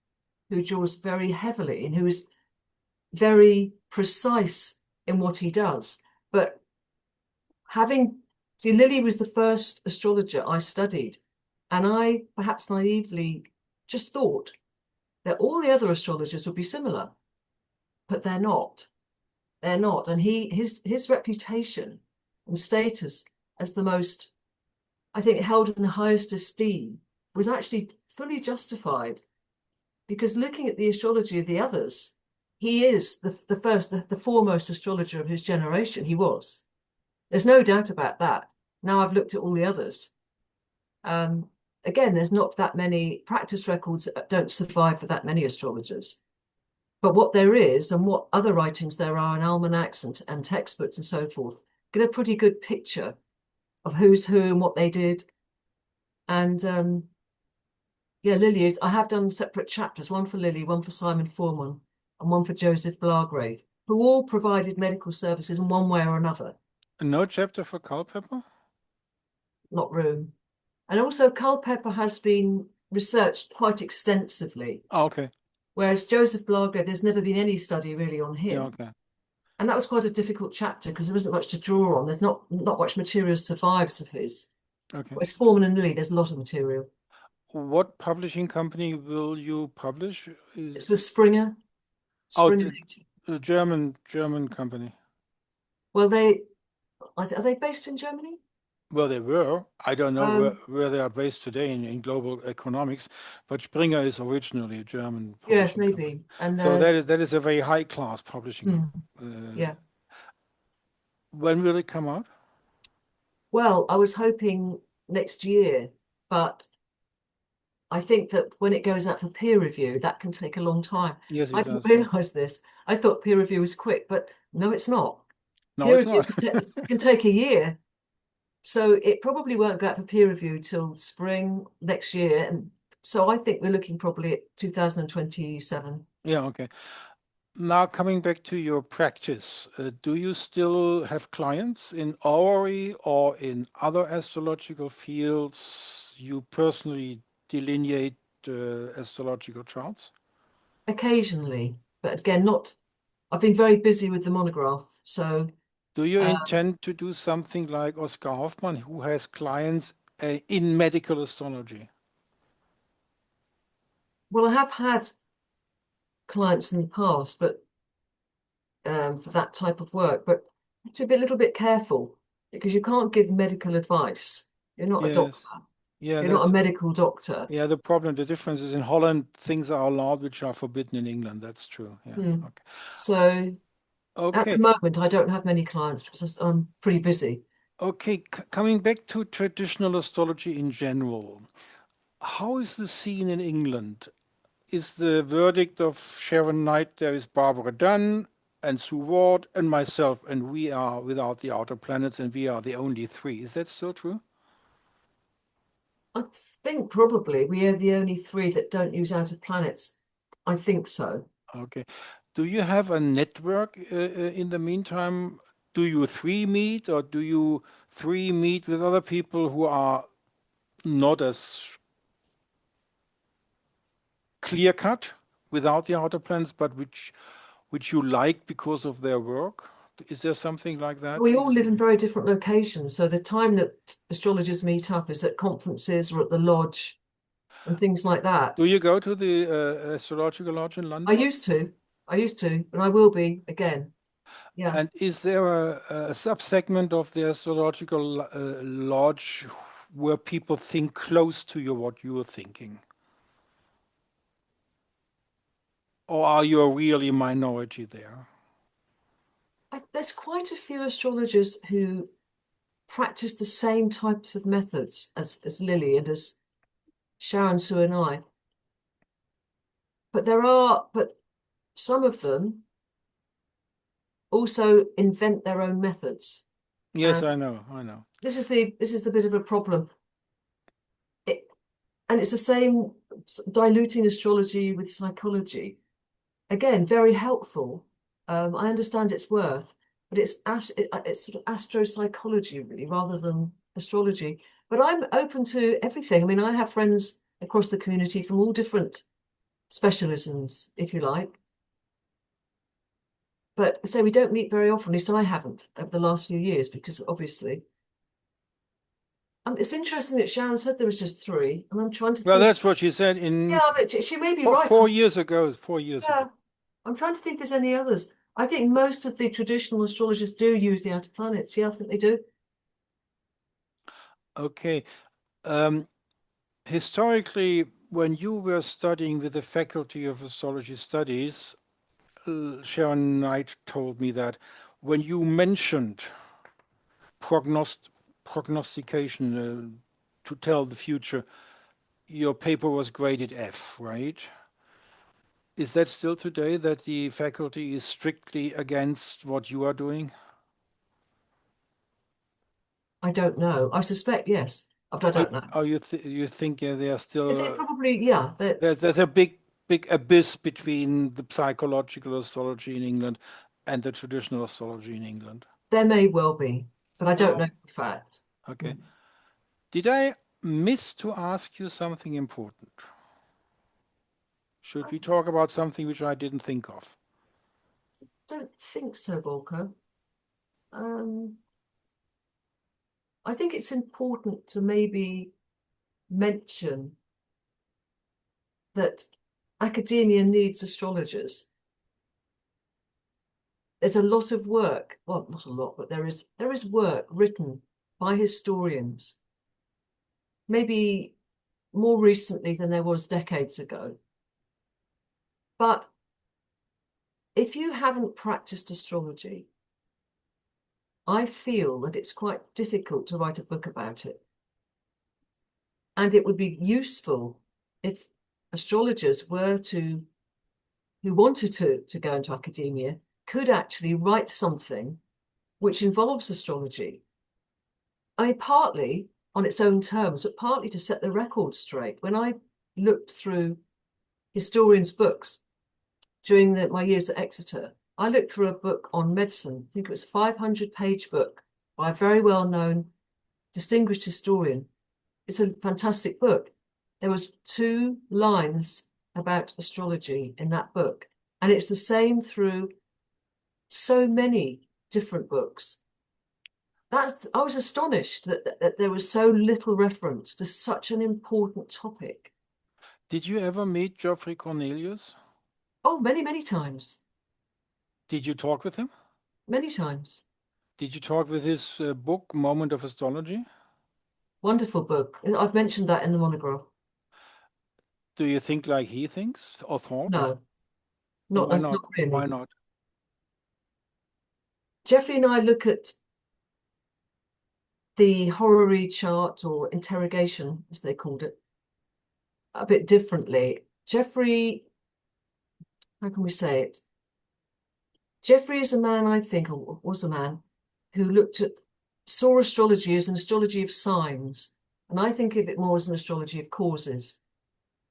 who draws very heavily and who is very precise in what he does. But Lilly was the first astrologer I studied, and I perhaps naively just thought that all the other astrologers would be similar, but they're not. They're not. And his reputation and status as the most, I think, held in the highest esteem was actually fully justified because looking at the astrology of the others, he is the first, the foremost astrologer of his generation. He was. There's no doubt about that. Now I've looked at all the others. Again, there's not that many practice records that don't survive for that many astrologers. But what there is and what other writings there are in almanacs and textbooks and so forth, get a pretty good picture of who's who and what they did. And yeah, Lilly I have done separate chapters, one for Lilly, one for Simon Forman, and one for Joseph Blargrave, who all provided medical services in one way or another, No chapter for Culpeper? not room. And also Culpeper has been researched quite extensively, Oh, okay. whereas Joseph Blargrave, there's never been any study really on Yeah, him. okay. And that was quite a difficult chapter because there isn't much to draw on. There's not much material survives of his. Okay. Whereas Forman and Lilly, there's a lot of material. What publishing company will you publish? It's with Springer, Oh, Springer. the German company. Well, are they based in Germany? Well, they were. I don't know Um, where they are based today in global economics, but Springer is originally a German yes, publishing company. maybe. And So that is a very high class publishing. Uh, yeah. when will it come out? Well, I was hoping next year, but I think that when it goes out for peer review, that can take a long time. Yes, I it didn't does. Yeah. realize this. I thought peer review was quick, but no, it's not. No, Peer it's review not. can take a year. So it probably won't go out for peer review till spring next year. And so I think we're looking probably at 2027. Yeah, okay. Now coming back to your practice, do you still have clients in Horary or in other astrological fields you personally delineate astrological charts? Occasionally, but again, not. I've been very busy with the monograph. So, Do you uh, intend to do something like Oscar Hoffman, who has clients in medical astrology? well, I have had clients in the past, but for that type of work. But you have to be a little bit careful because you can't give medical advice. You're not a Yes. doctor. Yeah, You're not a that's medical doctor. yeah, the problem, the difference is in Holland, things are allowed which are forbidden in England. That's true. Yeah. Hmm. Okay. So at the Okay. moment, I don't have many clients because I'm pretty busy. Okay. Coming back to traditional astrology in general, how is the scene in England? Is the verdict of Sharon Knight there is Barbara Dunn and Sue Ward and myself, and we are without the outer planets, and we are the only three. Is that still true? I think probably we are the only three that don't use outer planets. I think so. Okay. Do you have a network in the meantime? Do you three meet, or do you three meet with other people who are not as clear cut without the outer planets, but which you like because of their work? Is there something like that? We all live in very different locations, so the time that astrologers meet up is at conferences or at the lodge and things like that. Do you go to the Astrological Lodge in I London? used to, I used to, and I will be again. Yeah. And is there a sub-segment of the Astrological Lodge where people think close to you what you're thinking? Or are you a really minority there? There's quite a few astrologers who practice the same types of methods as Lily and as Sharon, Sue, and I. But some of them also invent their own methods. Yes, And I know, I know. this is the bit of a problem. It, and it's the same diluting astrology with psychology. Again, very helpful. I understand its worth, but it's sort of astropsychology really rather than astrology. But I'm open to everything. I mean, I have friends across the community from all different specialisms, if you like. But so we don't meet very often, at least I haven't over the last few years, because obviously it's interesting that Sharon said there was just three, and I'm trying to Well, think. that's what she said in Yeah, but she may be four, right. 4 years ago. 4 years ago. Yeah, I'm trying to think if there's any others. I think most of the traditional astrologers do use the outer planets. Yeah, I think they do. Okay. Um, Historically, when you were studying with the Faculty of Astrology Studies, Sharon Knight told me that when you mentioned prognost prognostication to tell the future, your paper was graded F, right? Is that still today that the faculty is strictly against what you are doing? I don't know. I suspect yes, but I Or, don't know. or you think they are They still probably, yeah, that's there's a big abyss between the psychological astrology in England and the traditional astrology in England? there may well be, but I don't Oh, know for fact. okay. Mm. Did I miss to ask you something important? I Should we talk about something which I didn't think of? don't think so, Volker. Um, I think it's important to maybe mention that academia needs astrologers. There's a lot of work, well, not a lot, but there is work written by historians, maybe more recently than there was decades ago. But if you haven't practiced astrology, I feel that it's quite difficult to write a book about it. And it would be useful if astrologers who wanted to go into academia, could actually write something which involves astrology. I partly on its own terms, but partly to set the record straight. When I looked through historians' books during my years at Exeter, I looked through a book on medicine. I think it was a 500-page book by a very well-known, distinguished historian. It's a fantastic book. There was 2 lines about astrology in that book, and it's the same through so many different books. I was astonished that there was so little reference to such an important topic. Did you ever meet Geoffrey Cornelius? Oh, many, many times. Did you talk with him? Many times. Did you talk with his book, Moment of Astrology? Wonderful book. I've mentioned that in the monograph. Do you think like he thinks or thought? No, not Why not? not Why really. not? Jeffrey and I look at the horary chart or interrogation, as they called it, a bit differently. Jeffrey, how can we say it? Jeffrey is a man, I think, or was a man, who saw astrology as an astrology of signs, and I think of it more as an astrology of causes.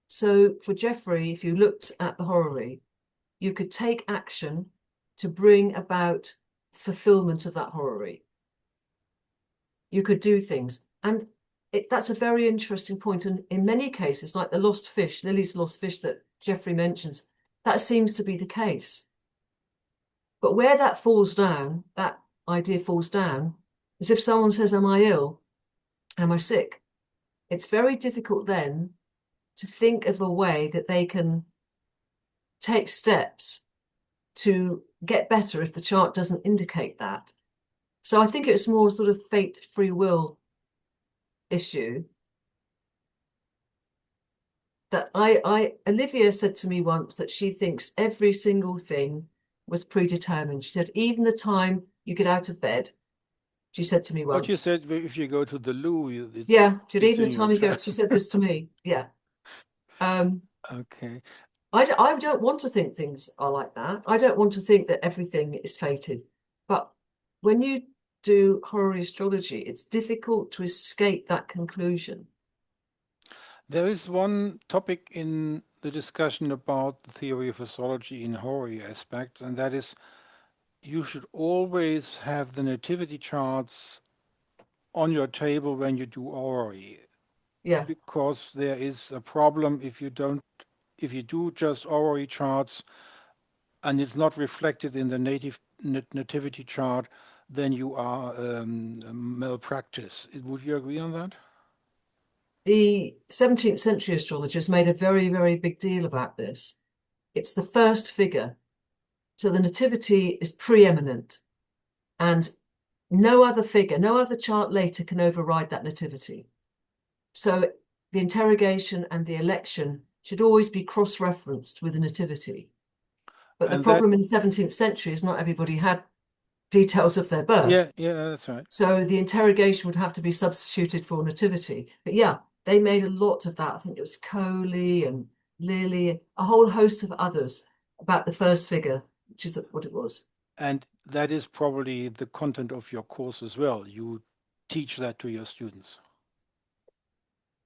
So for Jeffrey, if you looked at the horary, you could take action to bring about fulfillment of that horary. You could do things. And that's a very interesting point. And in many cases, like the lost fish, Lilly's lost fish that Jeffrey mentions, that seems to be the case. But where that falls down, that idea falls down, is if someone says, am I ill? Am I sick? It's very difficult then to think of a way that they can take steps to get better if the chart doesn't indicate that. So I think it's more sort of fate, free will issue that Olivia said to me once that she thinks every single thing was predetermined. She said, even the time you get out of bed, she said to me But you once. said if you go to the loo, Yeah, she said, it's even in the your time you go, chart. she said this to me. Yeah. Um, Okay. I don't want to think things are like that. I don't want to think that everything is fated. But when you do horary astrology, it's difficult to escape that conclusion. There is one topic in the discussion about the theory of astrology in horary aspects, and that is you should always have the nativity charts on your table when you do horary, Yeah. because there is a problem if you do just horary charts and it's not reflected in the nativity chart, then you are malpractice. Would you agree on that? The 17th century astrologers made a very, very big deal about this. It's the first figure. So the nativity is preeminent, and no other figure, no other chart later can override that nativity. So the interrogation and the election should always be cross-referenced with the nativity. But the And that, problem in the 17th century is not everybody had details of their yeah, birth. yeah, that's right. So the interrogation would have to be substituted for nativity. But yeah, they made a lot of that. I think it was Coley and Lilly, a whole host of others about the first figure, which is what it was. And that is probably the content of your course as well. You teach that to your students.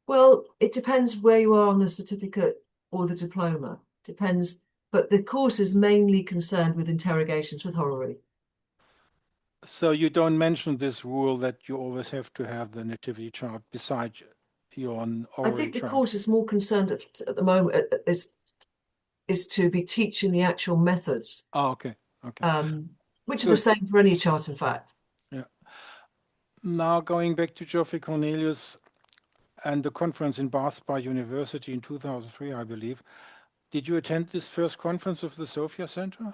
Well, it depends where you are on the certificate or the diploma. Depends. But the course is mainly concerned with interrogations with horary. So you don't mention this rule that you always have to have the nativity chart beside your I horary think the chart. course is more concerned at the moment is to be teaching the actual methods, Oh, okay, okay, um, which are the good. same for any chart, in fact. Yeah. Now going back to Geoffrey Cornelius and the conference in Bath by University in 2003, I believe. Did you attend this first conference of the Sophia Center?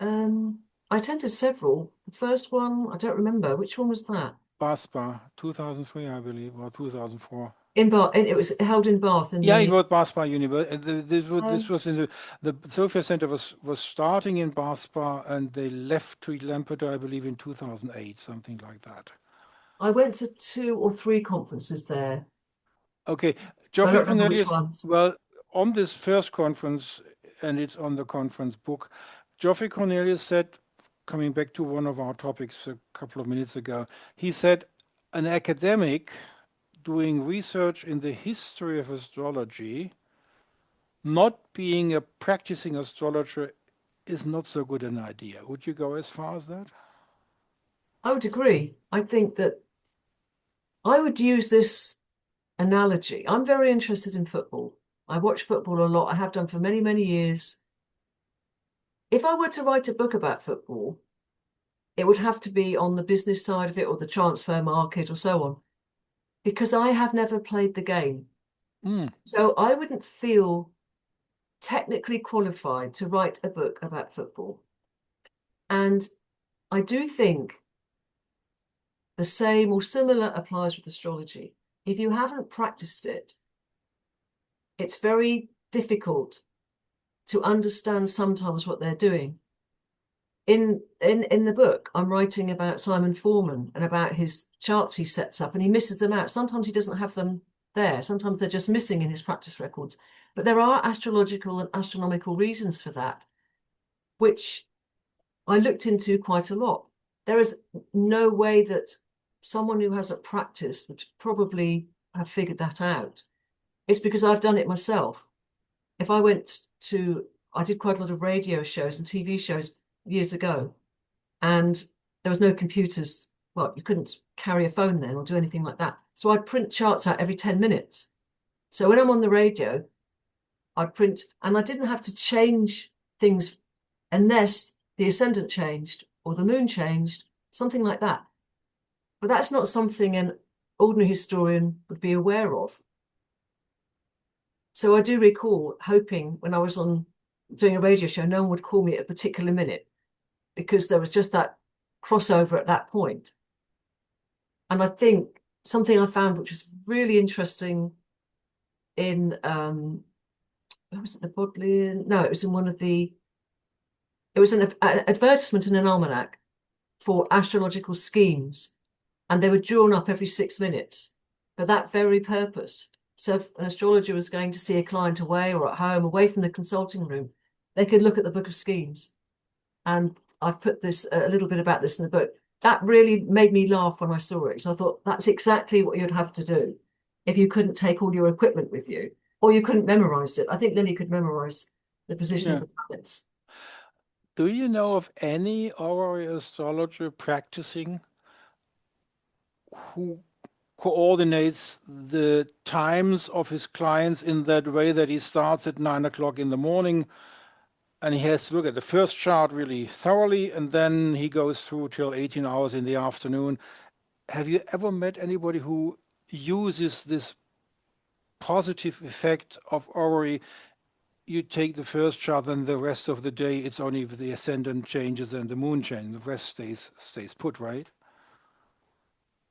I attended several. The first one, I don't remember. Which one was that? BASPA, 2003, I believe, or 2004. In Bath. It was held in Bath in Yeah, it the. was BASPA University. This Um, was in the Sophia Center was starting in BASPA and they left to Lampeter, I believe, in 2008, something like that. I went to two or three conferences there. Okay, I Geoffrey don't remember which Cornelius, ones. well, on this first conference, and it's on the conference book, Geoffrey Cornelius said, coming back to one of our topics a couple of minutes ago, he said, an academic doing research in the history of astrology, not being a practicing astrologer, is not so good an idea. Would you go as far as that? I would agree. I think that I would use this analogy. I'm very interested in football. I watch football a lot. I have done for many, many years. If I were to write a book about football, it would have to be on the business side of it or the transfer market or so on, because I have never played the game. Mm. So I wouldn't feel technically qualified to write a book about football. And I do think the same or similar applies with astrology. If you haven't practiced it, it's very difficult to understand sometimes what they're doing. In the book, I'm writing about Simon Foreman and about his charts he sets up, and he misses them out. Sometimes he doesn't have them there. Sometimes they're just missing in his practice records. But there are astrological and astronomical reasons for that, which I looked into quite a lot. There is no way that someone who hasn't practiced would probably have figured that out. It's because I've done it myself. If I I did quite a lot of radio shows and TV shows years ago, and there was no computers. Well, you couldn't carry a phone then or do anything like that. So I'd print charts out every 10 minutes. So when I'm on the radio, I'd print, and I didn't have to change things unless the ascendant changed or the moon changed, something like that. But that's not something an ordinary historian would be aware of. So I do recall hoping when I was doing a radio show, no one would call me at a particular minute because there was just that crossover at that point. And I think something I found which was really interesting in where was it, the Bodleian? No, it was in it was an advertisement in an almanac for astrological schemes, and they were drawn up every 6 minutes for that very purpose. So if an astrologer was going to see a client away or at home, away from the consulting room, they could look at the book of schemes. And I've put a little bit about this in the book. That really made me laugh when I saw it. So I thought that's exactly what you'd have to do if you couldn't take all your equipment with you or you couldn't memorize it. I think Lilly could memorize the position of Yeah. the planets. Do you know of any horary astrologer practicing who coordinates the times of his clients in that way that he starts at 9 o'clock in the morning and he has to look at the first chart really thoroughly and then he goes through till 18 hours in the afternoon? Have you ever met anybody who uses this positive effect of horary? You take the first chart, and the rest of the day it's only the ascendant changes and the moon change. The rest stays put, right?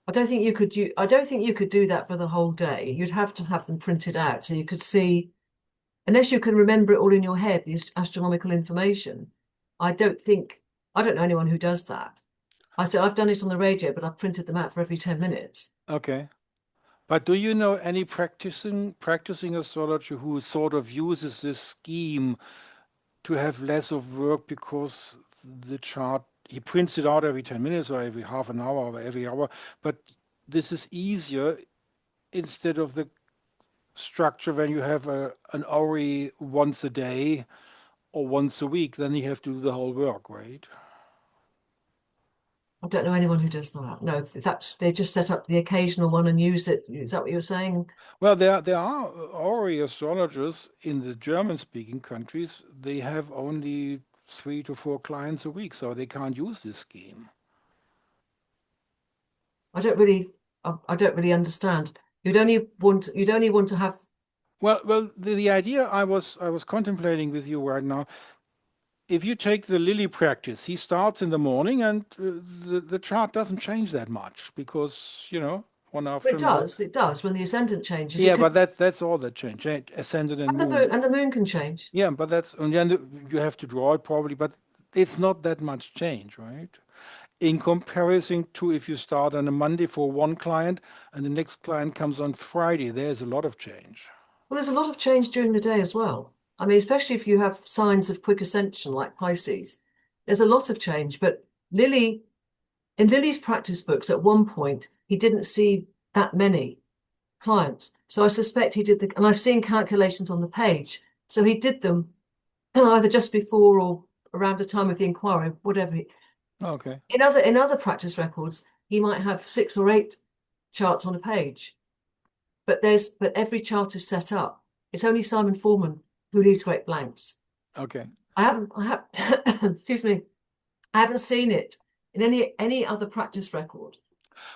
I don't think you could do that for the whole day. You'd have to have them printed out so you could see, unless you can remember it all in your head, the astronomical information. I don't know anyone who does that. I said I've done it on the radio, but I've printed them out for every 10 minutes. Okay. But do you know any practicing astrologer who sort of uses this scheme to have less of work because the chart he prints it out every 10 minutes or every half an hour or every hour, but this is easier instead of the structure when you have an hourly once a day or once a week, then you have to do the whole work, right? I don't know anyone who does that. No, they just set up the occasional one and use it. Is that what you're saying? Well, there are already astrologers in the German-speaking countries. They have only 3 to 4 clients a week, so they can't use this scheme. I don't really, I don't really understand. You'd only want to have. Well, the idea I was contemplating with you right now, if you take the Lilly practice, he starts in the morning and the chart doesn't change that much because, one afternoon. It does when the ascendant changes. It Yeah, could, but that's all that change, ascendant and moon. and the moon can change. Yeah, but and then you have to draw it probably, but it's not that much change, right? In comparison to if you start on a Monday for one client and the next client comes on Friday, there's a lot of change. Well, there's a lot of change during the day as well. I mean, especially if you have signs of quick ascension like Pisces, there's a lot of change. But in Lily's practice books, at one point, he didn't see that many clients. So I suspect he did and I've seen calculations on the page. So he did them either just before or around the time of the inquiry, whatever. Okay, In other practice records, he might have 6 or 8 charts on a page. But every chart is set up. It's only Simon Foreman who leaves great blanks. okay. I have excuse me. I haven't seen it in any other practice record.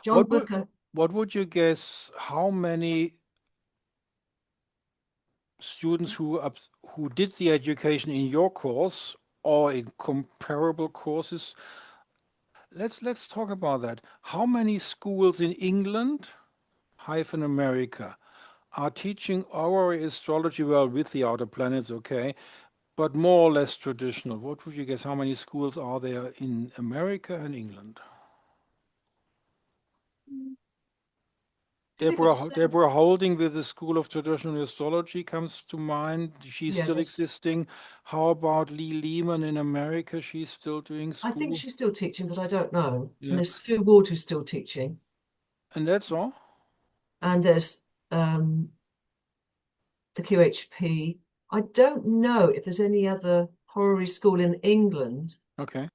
John What would Booker, what would you guess how many students who did the education in your course or in comparable courses, let's talk about that. How many schools in England, hyphen America, are teaching horary astrology, well, with the outer planets, okay, but more or less traditional? What would you guess? How many schools are there in America and England? Difficult to say. Deborah Holding with the School of Traditional Astrology comes to mind. She's Yeah, still there's. existing. How about Lee Lehman in America? She's still doing I think school. she's still teaching, but I don't know. And Yeah. there's Stu Ward who's still teaching, And that's all? and there's the QHP. I don't know if there's any other horary school in England. Okay.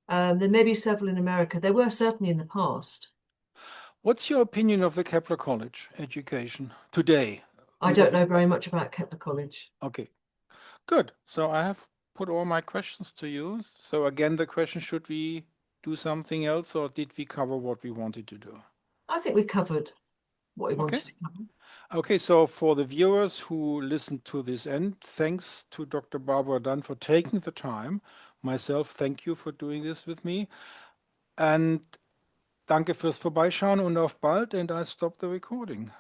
There may be several in America. There were certainly in the past. What's your opinion of the Kepler College education today? I don't know very much about Kepler College. Okay, good. So I have put all my questions to you. So again, the question, should we do something else or did we cover what we wanted to do? I think we covered what we Okay. wanted to cover. Okay, so for the viewers who listened to this end, thanks to Dr. Barbara Dunn for taking the time. Myself, thank you for doing this with me. And danke fürs Vorbeischauen und auf bald. And I stop the recording.